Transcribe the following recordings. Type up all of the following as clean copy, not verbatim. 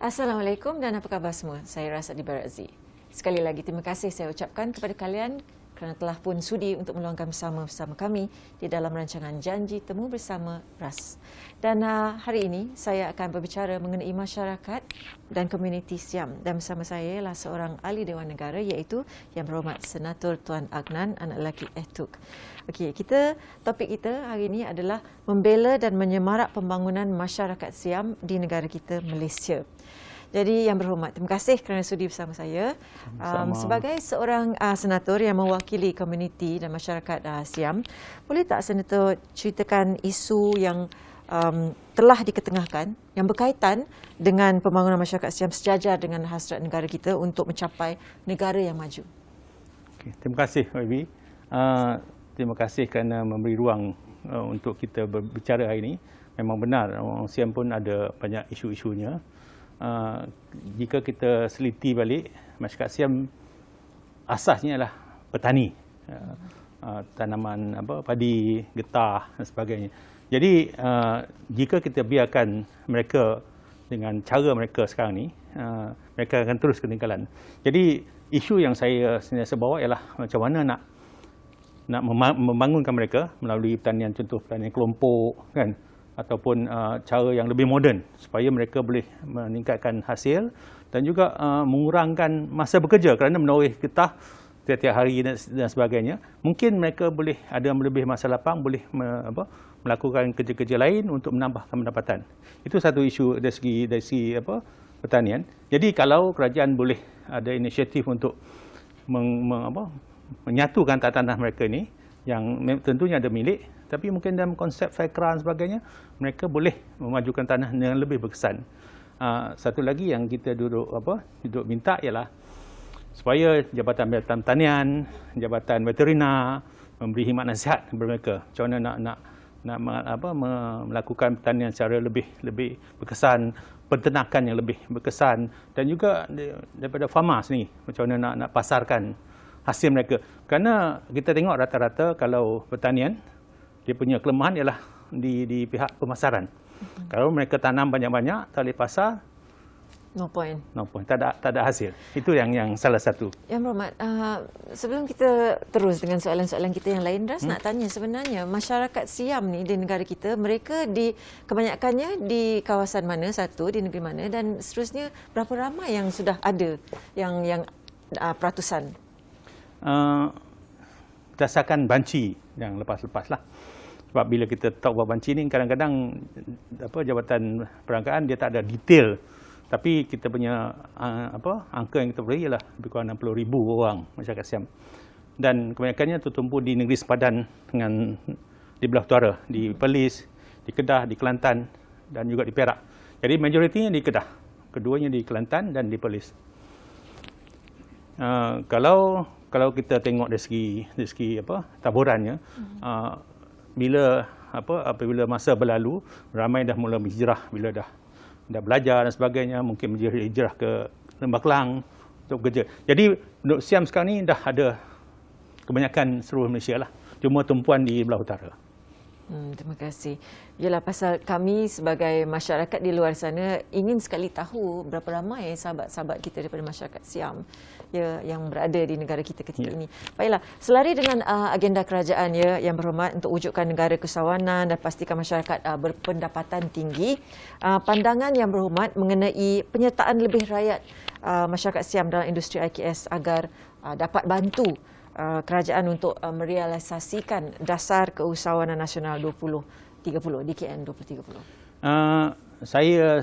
Assalamualaikum dan apa khabar semua? Saya Rasadi Barazi. Sekali lagi terima kasih saya ucapkan kepada kalian kerana telah pun sudi untuk meluangkan bersama kami di dalam rancangan Janji Temu Bersama RAS. Dan hari ini saya akan berbicara mengenai masyarakat dan komuniti Siam. Dan bersama saya ialah seorang ahli Dewan Negara iaitu Yang Berhormat Senator Tuan Agnan, anak lelaki Ehtuk. Okey, topik kita hari ini adalah membela dan menyemarak pembangunan masyarakat Siam di negara kita Malaysia. Jadi Yang Berhormat, terima kasih kerana sudi bersama saya. Sebagai seorang senator yang mewakili komuniti dan masyarakat Siam, boleh tak senator ceritakan isu yang telah diketengahkan yang berkaitan dengan pembangunan masyarakat Siam sejajar dengan hasrat negara kita untuk mencapai negara yang maju? Okay, terima kasih, YB. Terima kasih kerana memberi ruang untuk kita berbicara hari ini. Memang benar, orang Siam pun ada banyak isu-isunya. Jika kita seliti balik, masyarakat Siam asasnya adalah petani, tanaman padi, getah dan sebagainya. Jadi jika kita biarkan mereka dengan cara mereka sekarang ni, mereka akan terus ketinggalan. Jadi isu yang saya sentiasa bawa ialah macam mana nak membangunkan mereka melalui pertanian, contoh pertanian kelompok, kan, ataupun cara yang lebih moden supaya mereka boleh meningkatkan hasil dan juga mengurangkan masa bekerja kerana menoreh getah tiap-tiap hari dan sebagainya. Mungkin mereka boleh ada lebih masa lapang, boleh melakukan kerja-kerja lain untuk menambahkan pendapatan. Itu satu isu dari segi pertanian. Jadi kalau kerajaan boleh ada inisiatif untuk menyatukan tanah mereka ini yang tentunya ada milik, tapi mungkin dalam konsep FAICRA dan sebagainya, mereka boleh memajukan tanah dengan lebih berkesan. Satu lagi yang kita duduk minta ialah supaya Jabatan Pertanian, Jabatan Veterina memberi khidmat nasihat kepada mereka. Macam mana nak melakukan pertanian secara lebih berkesan, peternakan yang lebih berkesan, dan juga daripada farmers ni, macam mana nak pasarkan hasil mereka. Kerana kita tengok rata-rata kalau pertanian, dia punya kelemahan ialah di pihak pemasaran. Kalau mereka tanam banyak-banyak, tak boleh pasar, no point. Tak ada hasil. Itu yang salah satu. Yang Berhormat, sebelum kita terus dengan soalan-soalan kita yang lain, Ras nak tanya sebenarnya masyarakat Siam ni di negara kita, mereka kebanyakannya di kawasan mana, di negeri mana, dan seterusnya berapa ramai yang sudah ada yang peratusan? Berdasarkan banci yang lepas-lepas lah. Sebab bila kita tahu buat banci ni, kadang-kadang Jabatan Perangkaan dia tak ada detail. Tapi kita punya angka yang kita beri ialah lebih kurang 60,000 orang masyarakat Siam. Dan kebanyakannya tertumpu di negeri sepadan dengan di belah utara, di Perlis, di Kedah, di Kelantan dan juga di Perak. Jadi majoritinya di Kedah, keduanya di Kelantan dan di Perlis. Kalau kita tengok dari segi taburannya, apabila masa berlalu, ramai dah mula berhijrah bila dah belajar dan sebagainya, mungkin berhijrah ke Lembah Kelang untuk bekerja. Jadi penduduk Siam sekarang ni dah ada kebanyakan seluruh Malaysia lah, cuma tumpuan di belah utara. Terima kasih. Yalah, pasal kami sebagai masyarakat di luar sana ingin sekali tahu berapa ramai sahabat-sahabat kita daripada masyarakat Siam yang berada di negara kita ketika ini. Baiklah, selari dengan agenda kerajaan Yang Berhormat untuk wujudkan negara kesawanan dan pastikan masyarakat berpendapatan tinggi, pandangan Yang Berhormat mengenai penyertaan lebih rakyat masyarakat Siam dalam industri IKS agar dapat bantu kerajaan untuk merealisasikan dasar keusahawanan nasional 2030, DKN 2030. Saya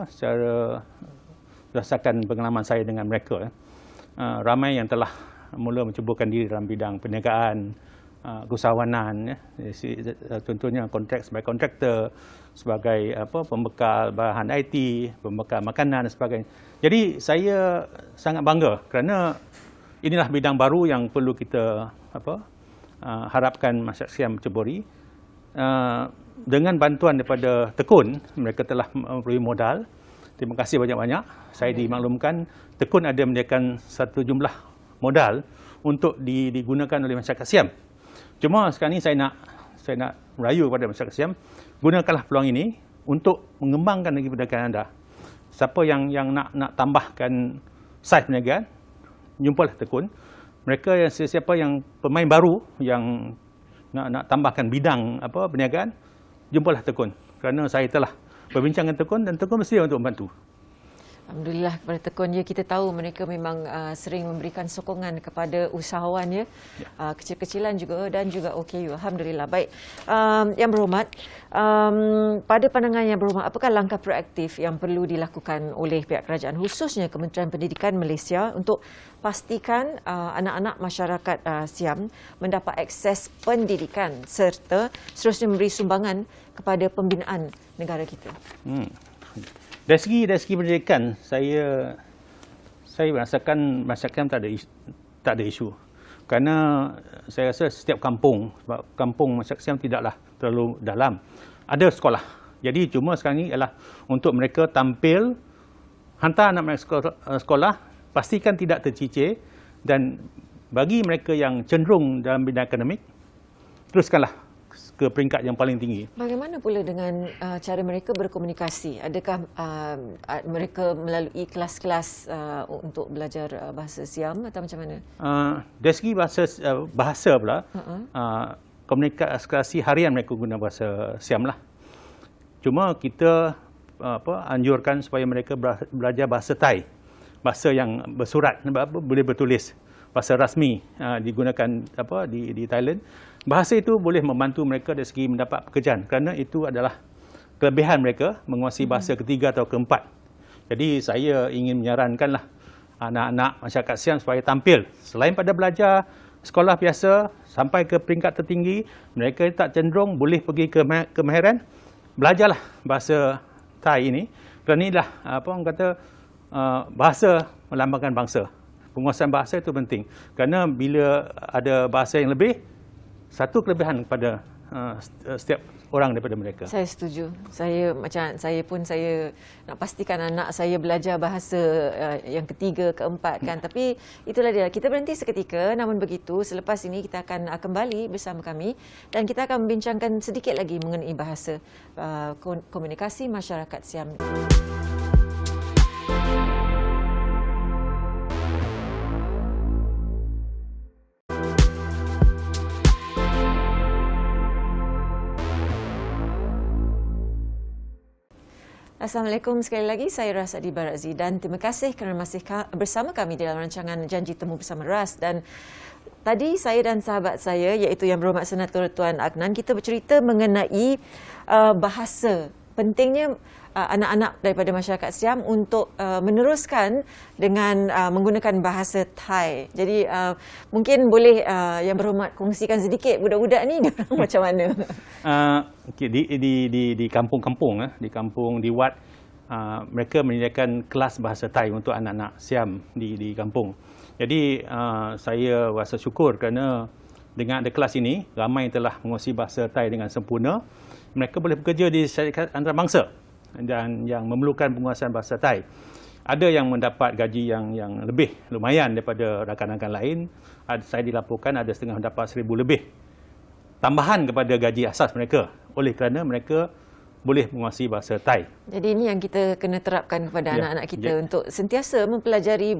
secara berdasarkan pengalaman saya dengan mereka, ramai yang telah mula mencubakan diri dalam bidang perniagaan, keusahawanan, contohnya kontrak sebagai kontraktor, sebagai pembekal bahan IT, pembekal makanan dan sebagainya. Jadi saya sangat bangga kerana inilah bidang baru yang perlu kita harapkan masyarakat Siam ceburi. Dengan bantuan daripada Tekun, mereka telah memberi modal. Terima kasih banyak-banyak. Saya dimaklumkan Tekun ada menyediakan satu jumlah modal untuk digunakan oleh masyarakat Siam. Cuma sekarang ini saya nak merayu kepada masyarakat Siam, gunakanlah peluang ini untuk mengembangkan lagi perdagangan anda. siapa yang nak tambahkan saiz perniagaan, jumpalah tekun. Mereka yang sesiapa yang pemain baru yang nak tambahkan bidang perniagaan, jumpalah tekun. Kerana saya telah berbincang dengan tekun dan tekun bersedia untuk membantu. Alhamdulillah kepada Tekun ya, kita tahu mereka memang sering memberikan sokongan kepada usahawan ya, kecil-kecilan juga dan juga OKU. Alhamdulillah. Baik, Yang Berhormat, pada pandangan Yang Berhormat, apakah langkah proaktif yang perlu dilakukan oleh pihak kerajaan khususnya Kementerian Pendidikan Malaysia untuk pastikan anak-anak masyarakat Siam mendapat akses pendidikan serta seterusnya memberi sumbangan kepada pembinaan negara kita? Dari segi pendidikan, saya merasakan tak ada isu. Kerana saya rasa setiap kampung, sebab kampung masyarakat Siam tidaklah terlalu dalam, ada sekolah. Jadi cuma sekarang ini ialah untuk mereka tampil, hantar anak mereka sekolah, pastikan tidak tercicir, dan bagi mereka yang cenderung dalam bidang akademik, teruskanlah ke peringkat yang paling tinggi. Bagaimana pula dengan cara mereka berkomunikasi? Adakah mereka melalui kelas-kelas untuk belajar bahasa Siam atau macam mana? Dari segi bahasa pula, komunikasi harian mereka guna bahasa Siam lah. Cuma kita anjurkan supaya mereka belajar bahasa Thai, bahasa yang bersurat, boleh bertulis, bahasa rasmi digunakan di Thailand. Bahasa itu boleh membantu mereka dari segi mendapat pekerjaan kerana itu adalah kelebihan mereka menguasai bahasa ketiga atau keempat. Jadi saya ingin menyarankanlah anak-anak masyarakat Siam supaya tampil. Selain pada belajar sekolah biasa sampai ke peringkat tertinggi, mereka tak cenderung boleh pergi ke kemahiran, belajarlah bahasa Thai ini. Kerana inilah orang kata bahasa melambangkan bangsa. Penguasaan bahasa itu penting. Kerana bila ada bahasa yang lebih, satu kelebihan kepada setiap orang daripada mereka. Saya setuju. Saya nak pastikan anak saya belajar bahasa yang ketiga, keempat kan. Tapi itulah dia. Kita berhenti seketika. Namun begitu, selepas ini kita akan kembali bersama kami dan kita akan membincangkan sedikit lagi mengenai bahasa komunikasi masyarakat Siam. Assalamualaikum sekali lagi, saya Ras Adibar Aziz dan terima kasih kerana masih bersama kami dalam rancangan Janji Temu Bersama Ras. Dan tadi saya dan sahabat saya iaitu Yang Berhormat Senator Tuan Agnan, kita bercerita mengenai bahasa. Pentingnya anak-anak daripada masyarakat Siam untuk meneruskan dengan menggunakan bahasa Thai. Jadi mungkin boleh Yang Berhormat kongsikan sedikit budak-budak ni diorang macam mana? Di kampung-kampung, di kampung di Wat, mereka menyediakan kelas bahasa Thai untuk anak-anak Siam di kampung. Jadi saya rasa syukur kerana dengan ada kelas ini, ramai yang telah menguasai bahasa Thai dengan sempurna. Mereka boleh bekerja di syarikat antarabangsa dan yang memerlukan penguasaan bahasa Thai. Ada yang mendapat gaji yang lebih, lumayan daripada rakan-rakan lain. Saya dilaporkan ada setengah mendapat 1,000 lebih tambahan kepada gaji asas mereka oleh kerana mereka boleh menguasai bahasa Thai. Jadi ini yang kita kena terapkan kepada anak-anak kita untuk sentiasa mempelajari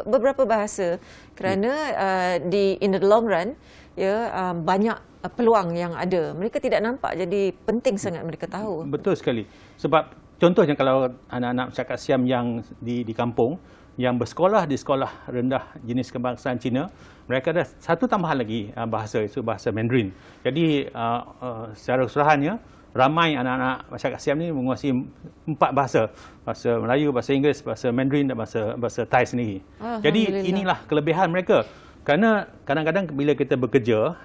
beberapa bahasa kerana in the long run banyak peluang yang ada. Mereka tidak nampak, jadi penting sangat mereka tahu. Betul sekali. Sebab contohnya kalau anak-anak masyarakat Siam yang di kampung yang bersekolah di sekolah rendah jenis kebangsaan Cina, mereka ada satu tambahan lagi bahasa, itu bahasa Mandarin. Jadi secara keseluruhannya ramai anak-anak masyarakat Siam ni menguasai 4 bahasa. Bahasa Melayu, bahasa Inggeris, bahasa Mandarin dan bahasa Thai sendiri. Jadi inilah kelebihan mereka. Kerana kadang-kadang bila kita bekerja,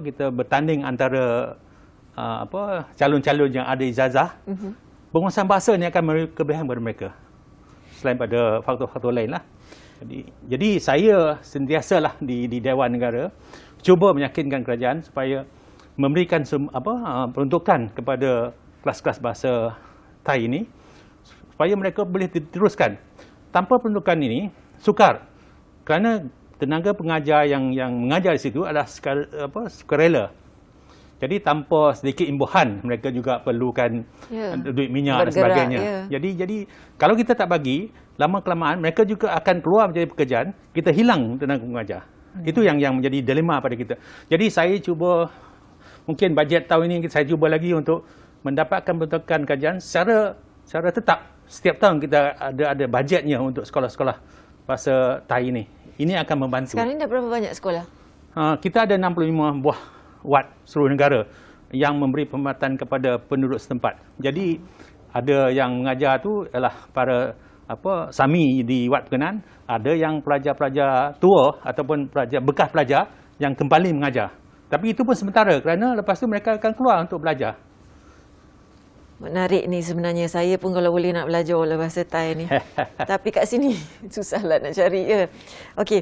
kita bertanding antara calon-calon yang ada ijazah, penguasaan bahasa ni akan memberi kelebihan kepada mereka. Selain pada faktor-faktor lain lah. Jadi saya sentiasalah di Dewan Negara cuba meyakinkan kerajaan supaya memberikan peruntukan kepada kelas-kelas bahasa Thai ini supaya mereka boleh diteruskan. Tanpa peruntukan ini sukar. Kerana tenaga pengajar yang mengajar di situ adalah sukarela. Jadi tanpa sedikit imbuhan, mereka juga perlukan duit minyak dan sebagainya. Jadi kalau kita tak bagi, lama-kelamaan mereka juga akan keluar menjadi pekerjaan, kita hilang tenaga pengajar. Itu yang menjadi dilema pada kita. Jadi saya cuba, mungkin bajet tahun ini saya cuba lagi untuk mendapatkan bentukan kajian secara tetap. Setiap tahun kita ada bajetnya untuk sekolah-sekolah fasa TAI ini. Ini akan membantu. Sekarang ini dah berapa banyak sekolah? Kita ada 65 buah wad seluruh negara yang memberi perkhidmatan kepada penduduk setempat. Jadi ada yang mengajar tu ialah para SAMI di wad berkenaan, ada yang pelajar-pelajar tua ataupun bekas pelajar yang kembali mengajar. Tapi itu pun sementara kerana lepas tu mereka akan keluar untuk belajar. Menarik ni sebenarnya. Saya pun kalau boleh nak belajar bahasa Thai ni. Tapi kat sini susahlah nak cari. Okey,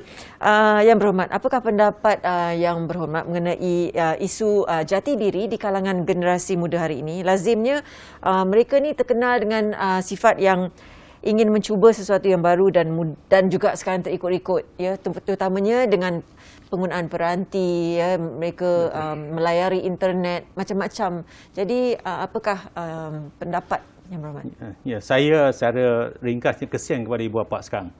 Yang Berhormat, apakah pendapat Yang Berhormat mengenai isu jati diri di kalangan generasi muda hari ini? Lazimnya mereka ni terkenal dengan sifat yang ingin mencuba sesuatu yang baru dan juga sekarang terikut-ikut, ya, terutamanya dengan penggunaan peranti, ya, mereka melayari internet macam-macam. Jadi apakah pendapat Yang Berhormat? Ya, saya secara ringkasnya kesian kepada ibu bapa sekarang.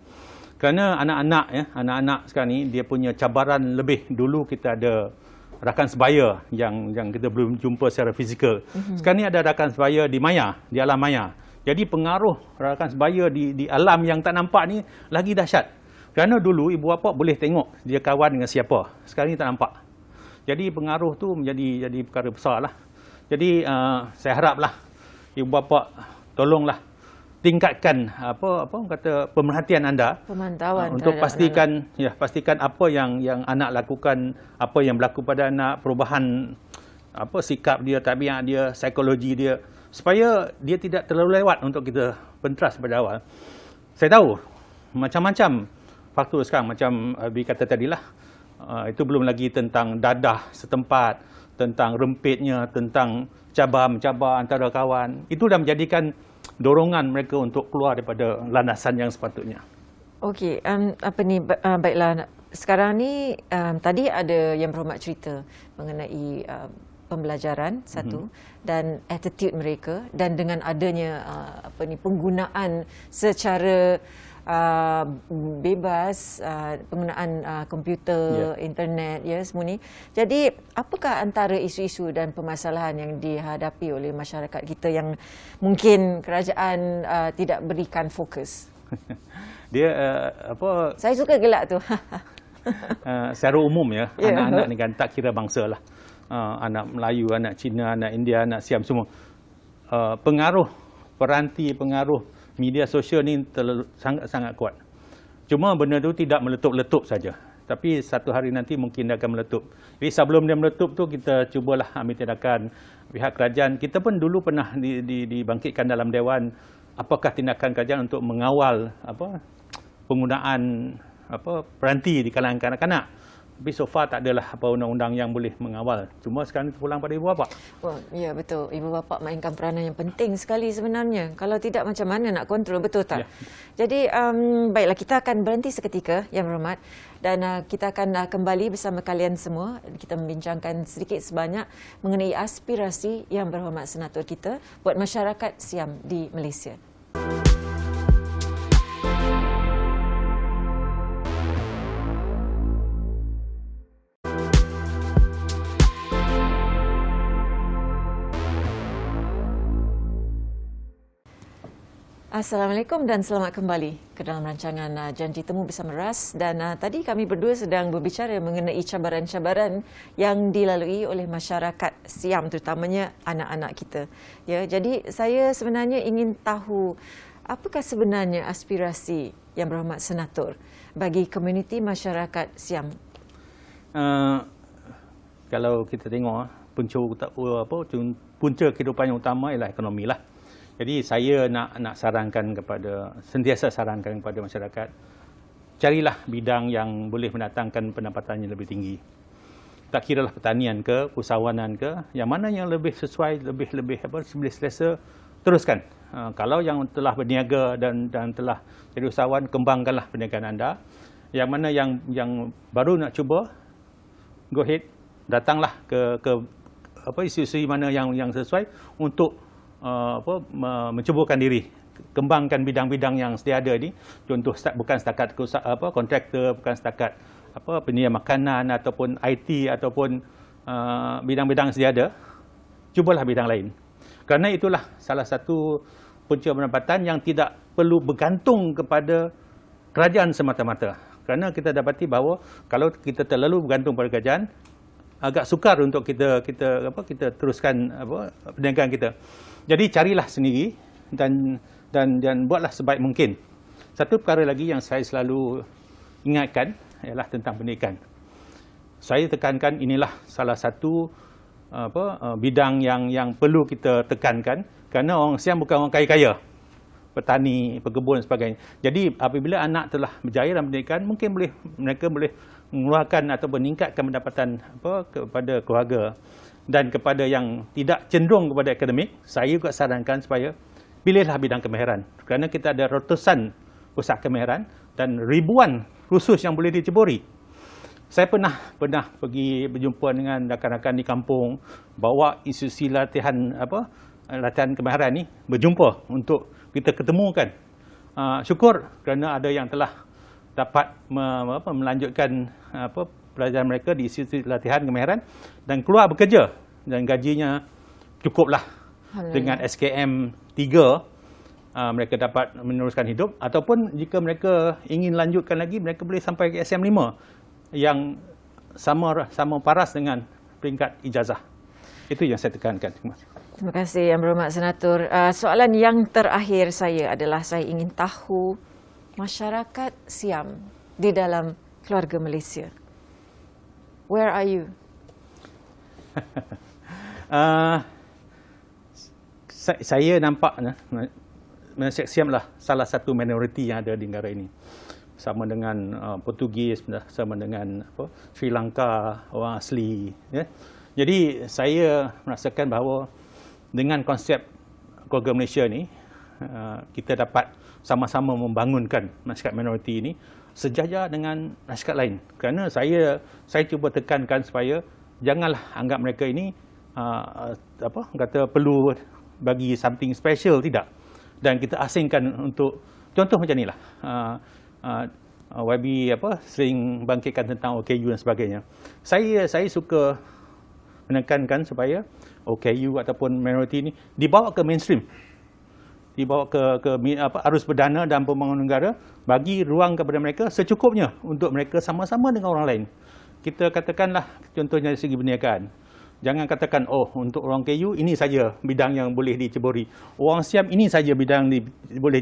Kerana anak-anak sekarang ni dia punya cabaran lebih. Dulu kita ada rakan sebaya yang kita belum jumpa secara fizikal. Sekarang ni ada rakan sebaya di maya, di alam maya. Jadi pengaruh rakan sebaya di alam yang tak nampak ni lagi dahsyat. Kerana dulu ibu bapa boleh tengok dia kawan dengan siapa. Sekarang ni tak nampak. Jadi pengaruh tu jadi perkara besar lah. Jadi saya haraplah ibu bapa tolonglah tingkatkan pemerhatian anda, pemantauan untuk pastikan apa yang anak lakukan, apa yang berlaku pada anak, perubahan sikap dia, tabiat dia, psikologi dia, supaya dia tidak terlalu lewat untuk kita pentras pada awal. Saya tahu macam-macam faktor sekarang, macam Abi kata tadilah, itu belum lagi tentang dadah setempat, tentang rempitnya, tentang cabar-mencabar antara kawan. Itu dah menjadikan dorongan mereka untuk keluar daripada landasan yang sepatutnya. Okey, baiklah. Sekarang ni tadi ada Yang Berhormat cerita mengenai pembelajaran satu dan attitude mereka, dan dengan adanya penggunaan secara bebas, penggunaan komputer, internet, ya, semua ni. Jadi apakah antara isu-isu dan permasalahan yang dihadapi oleh masyarakat kita yang mungkin kerajaan tidak berikan fokus? Dia Saya suka gelak tu. Secara umum ya, anak-anak ni kan tak kira bangsa lah. Anak Melayu, anak Cina, anak India, anak Siam, semua. Pengaruh peranti, pengaruh media sosial ni sangat-sangat kuat. Cuma benda tu tidak meletup-letup saja. Tapi satu hari nanti mungkin dia akan meletup. Jadi sebelum dia meletup tu kita cubalah ambil tindakan. Pihak kerajaan, kita pun dulu pernah dibangkitkan dalam Dewan, apakah tindakan kerajaan untuk mengawal penggunaan peranti di kalangan kanak-kanak. Tapi so far tak adalah undang-undang yang boleh mengawal. Cuma sekarang terpulang pada ibu bapa. Oh, ya, betul. Ibu bapa mainkan peranan yang penting sekali sebenarnya. Kalau tidak, macam mana nak kontrol, betul tak? Ya. Jadi, baiklah, kita akan berhenti seketika, Yang Berhormat. Dan kita akan kembali bersama kalian semua. Kita membincangkan sedikit sebanyak mengenai aspirasi Yang Berhormat Senator kita buat masyarakat Siam di Malaysia. Assalamualaikum dan selamat kembali ke dalam rancangan Janji Temu bersama Ras. Dan tadi kami berdua sedang berbicara mengenai cabaran-cabaran yang dilalui oleh masyarakat Siam, terutamanya anak-anak kita. Ya, jadi saya sebenarnya ingin tahu apakah sebenarnya aspirasi Yang Berhormat Senator bagi komuniti masyarakat Siam. Kalau kita tengok punca kehidupan yang utama ialah ekonomi lah. Jadi saya nak sentiasa sarankan kepada masyarakat, carilah bidang yang boleh mendatangkan pendapatannya lebih tinggi. Tak kiralah pertanian ke, usahawanan ke, yang mana yang lebih sesuai, lebih selesa, teruskan. Kalau yang telah berniaga dan telah jadi usahawan, kembangkanlah perniagaan anda. Yang mana yang baru nak cuba, go ahead, datanglah ke institusi mana yang sesuai untuk menceburkan diri, kembangkan bidang-bidang yang sedia ada ini. Contoh bukan setakat kontraktor, bukan setakat penyedia makanan ataupun IT ataupun bidang-bidang sedia ada, cubalah bidang lain. Kerana itulah salah satu punca pendapatan yang tidak perlu bergantung kepada kerajaan semata-mata. Kerana kita dapati bahawa kalau kita terlalu bergantung pada kerajaan, agak sukar untuk kita teruskan perniagaan kita. Jadi carilah sendiri dan buatlah sebaik mungkin. Satu perkara lagi yang saya selalu ingatkan ialah tentang pendidikan. Saya tekankan inilah salah satu bidang yang perlu kita tekankan, kerana orang Siam bukan orang kaya-kaya, petani, pekebun dan sebagainya. Jadi apabila anak telah berjaya dalam pendidikan, mungkin mereka boleh mengeluarkan atau meningkatkan pendapatan kepada keluarga. Dan kepada yang tidak cenderung kepada akademik, saya juga sarankan supaya pilihlah bidang kemahiran. Kerana kita ada ratusan pusat kemahiran dan ribuan kursus yang boleh diceburi. Saya pernah pergi berjumpa dengan rakan-rakan di kampung, bawa institusi latihan kemahiran ni berjumpa untuk kita ketemukan. Syukur kerana ada yang telah dapat melanjutkan pelajaran mereka di institusi latihan kemahiran dan keluar bekerja dan gajinya cukuplah. Dengan SKM 3 mereka dapat meneruskan hidup, ataupun jika mereka ingin lanjutkan lagi, mereka boleh sampai ke SM 5 yang sama paras dengan peringkat ijazah. Itu yang saya tekankan. Terima kasih Yang Berhormat Senator. Soalan yang terakhir saya adalah saya ingin tahu masyarakat Siam di dalam keluarga Malaysia. Where are you? Saya nampak masyarakat Siam lah salah satu minoriti yang ada di negara ini. Sama dengan Portugis, sama dengan Sri Lanka, orang asli. Ya. Jadi saya merasakan bahawa dengan konsep keluarga Malaysia ni, kita dapat sama-sama membangunkan masyarakat minoriti ini sejajar dengan masyarakat lain. Kerana saya cuba tekankan supaya janganlah anggap mereka ini perlu bagi something special, tidak. Dan kita asingkan untuk contoh macam inilah. YB sering bangkitkan tentang OKU dan sebagainya. Saya suka menekankan supaya OKU ataupun minoriti ini dibawa ke mainstream, dibawa ke arus perdana dan pembangunan negara, bagi ruang kepada mereka secukupnya untuk mereka sama-sama dengan orang lain. Kita katakanlah contohnya dari segi perniagaan. Jangan katakan, untuk orang KU ini saja bidang yang boleh diceburi. Orang Siam ini saja bidang boleh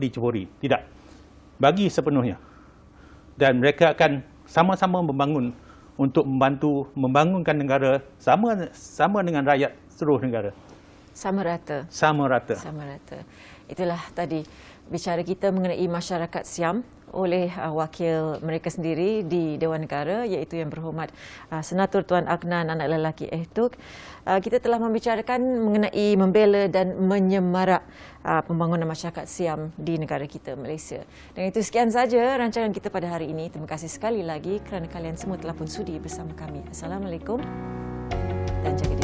diceburi. Tidak. Bagi sepenuhnya. Dan mereka akan sama-sama membangun untuk membantu membangunkan negara sama dengan rakyat seluruh negara. Sama rata. Sama rata. Sama rata. Itulah tadi bicara kita mengenai masyarakat Siam oleh wakil mereka sendiri di Dewan Negara, iaitu Yang Berhormat Senator Tuan Agnan anak lelaki Ehtuk. Kita telah membicarakan mengenai membela dan menyemarak pembangunan masyarakat Siam di negara kita, Malaysia. Dan itu sekian saja rancangan kita pada hari ini. Terima kasih sekali lagi kerana kalian semua telah pun sudi bersama kami. Assalamualaikum dan jaga diri.